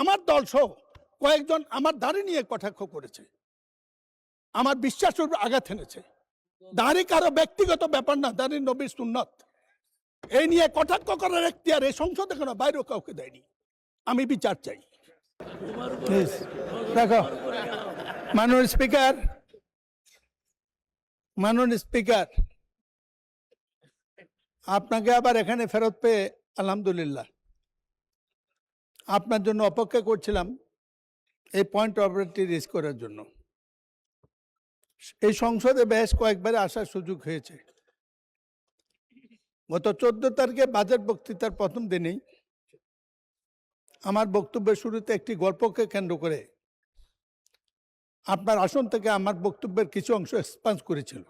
আমার দল সহ কয়েকজন আমার দাড়ি নিয়ে কটাক্ষ করেছে, আমার বিশ্বাসের উপর আঘাত এনেছে। দাড়ি কারো ব্যক্তিগত ব্যাপার না, দাড়ি নবীর সুন্নত। এই নিয়ে কটাক্ষ করার এখতিয়ার এই সংসদে কেন বাইরেও কাউকে দেয়নি। আমি বিচার চাই। দেখো মাননীয় স্পিকার, আপনাকে আবার এখানে ফেরত পেয়ে আলহামদুলিল্লাহ। আপনার জন্য অপেক্ষা করছিলাম এই পয়েন্ট অফ অর্ডারটি রেজ করার জন্য। এই সংসদে বেশ কয়েকবার আসার সুযোগ হয়েছে। গত 14 তারিখে বাজেট বক্তৃতার প্রথম দিনেই আমার বক্তব্যের শুরুতে একটি গল্পকে কেন্দ্র করে আপনার আসন থেকে আমার বক্তব্যের কিছু অংশ এক্সপান্স করেছিল।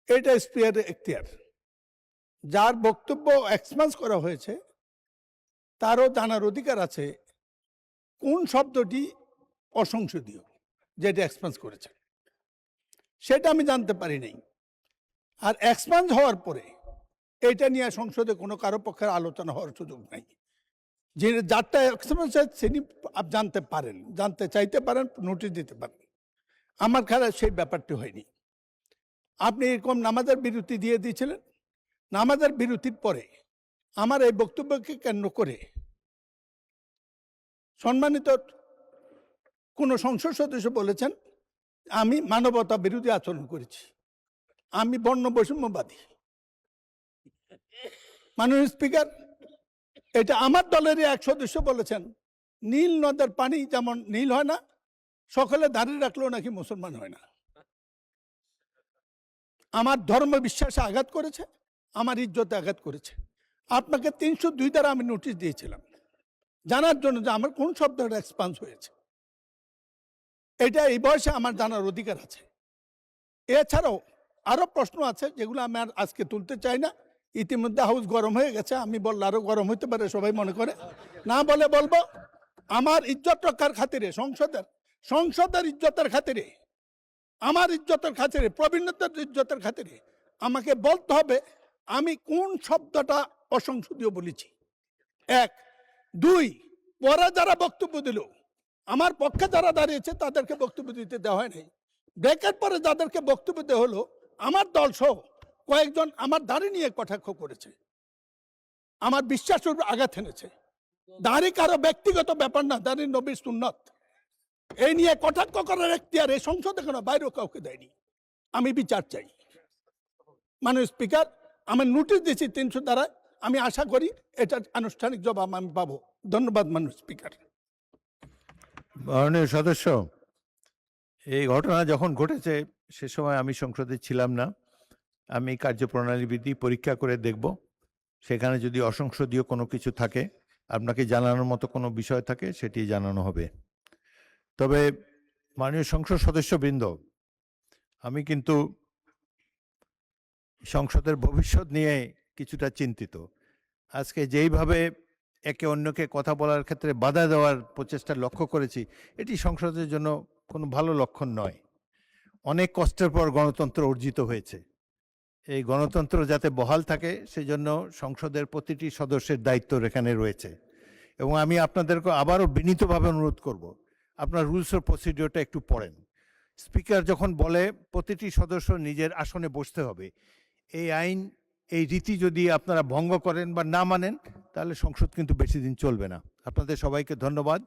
এটা স্পিকারের এখতিয়ার। যার বক্তব্য এক্সপান্স করা হয়েছে তারও জানার অধিকার আছে কোন শব্দটি অসংসদীয় যেটা এক্সপান্স করেছে, সেটা আমি জানতে পারি নাই। আর এক্সপান্স হওয়ার পরে এটা নিয়ে সংসদে কোনো কারো পক্ষের আলোচনা হওয়ার সুযোগ নাই। যে যারটা এক্সপান্স তিনি জানতে পারেন, জানতে চাইতে পারেন, নোটিশ দিতে পারেন। আমার খেলায় সেই ব্যাপারটি হয়নি। আপনি এরকম নামাজের বিরতি দিয়ে দিয়েছিলেন। নামাজের বিরতির পরে আমার এই বক্তব্যকে কেন্দ্র করে সম্মানিত কোন সংসদ সদস্য বলেছেন আমি মানবতা বিরোধী আচরণ করেছি, আমি বর্ণ বৈষম্যবাদী। মাননীয় স্পিকার, এটা আমার দলেরই এক সদস্য বলেছেন নীল নদের পানি যেমন নীল হয় না, সকলে দাঁড়িয়ে রাখলেও নাকি মুসলমান হয় না। আমার ধর্ম বিশ্বাসে আঘাত করেছে, আমার ইজ্জতে আঘাত করেছে। আপনাকে 302 দ্বারা আমি নোটিশ দিয়েছিলাম জানার জন্য যে আমার কোন শব্দটা এক্সপান্স হয়েছে। এটা এই বয়সে আমার জানার অধিকার আছে। এছাড়াও আরো প্রশ্ন আছে যেগুলো আমি আর আজকে তুলতে চাই না। ইতিমধ্যে হাউস গরম হয়ে গেছে, আমি বললে আরো গরম হইতে পারে সবাই মনে করে। না বলে বলবো, আমার ইজ্জত রক্ষার খাতিরে সংসদের ইজ্জতের খাতিরে, আমার ইজ্জতের খাতিরে, প্রবীণতার ইজ্জতের খাতিরে আমাকে বলতে হবে আমি কোন শব্দটা অসংসদীয় বলেছি। 1, 2, পরে যারা বক্তব্য দিল, আমার পক্ষে যারা দাঁড়িয়েছে তাদেরকে বক্তব্য দিতে দেওয়া হয় নাই। ব্রেকের পরে যাদেরকে বক্তব্য দেওয়া হলো আমার দল সহ কয়েকজন আমার দাড়ি নিয়ে কটাক্ষ করেছে, আমার বিশ্বাসের উপর আঘাত এনেছে। দাড়ি কারো ব্যক্তিগত ব্যাপার না, দাড়ি নবীর সুন্নত। এই নিয়ে কটাক্ষ করার এখতিয়ার এই সংসদে কেন বাইরেও কাউকে দেয়নি। আমি বিচার চাই। মাননীয় স্পিকার, আমার নোটিশ দিয়েছি 300 দ্বারা। আমি আশা করি এটার আনুষ্ঠানিক জবাব আমি পাবো। ধন্যবাদ মাননীয় স্পিকার। মাননীয় সদস্য, এই ঘটনা যখন ঘটেছে সে সময় আমি সংসদে ছিলাম না। আমি কার্যপ্রণালী বিধি পরীক্ষা করে দেখব, সেখানে যদি অসংসদীয় কোনো কিছু থাকে, আপনাকে জানানোর মতো কোনো বিষয় থাকে, সেটি জানানো হবে। তবে মাননীয় সংসদ সদস্যবৃন্দ, আমি কিন্তু সংসদের ভবিষ্যৎ নিয়ে কিছুটা চিন্তিত। আজকে যেইভাবে একে অন্যকে কথা বলার ক্ষেত্রে বাধা দেওয়ার প্রচেষ্টা লক্ষ্য করেছি, এটি সংসদের জন্য কোনো ভালো লক্ষণ নয়। অনেক কষ্টের পর গণতন্ত্র অর্জিত হয়েছে। এই গণতন্ত্র যাতে বহাল থাকে সেজন্য সংসদের প্রতিটি সদস্যের দায়িত্ব এখানে রয়েছে। এবং আমি আপনাদেরকে আবারও বিনীতভাবে অনুরোধ করব, আপনার রুলস অফ প্রসিডিওরটা একটু পড়েন। স্পিকার যখন বলে প্রতিটি সদস্য নিজের আসনে বসতে হবে, এই আইন, এই রীতি যদি আপনারা ভঙ্গ করেন বা না মানেন, তাহলে সংসদ কিন্তু বেশি দিন চলবে না। আপনাদের সবাইকে ধন্যবাদ।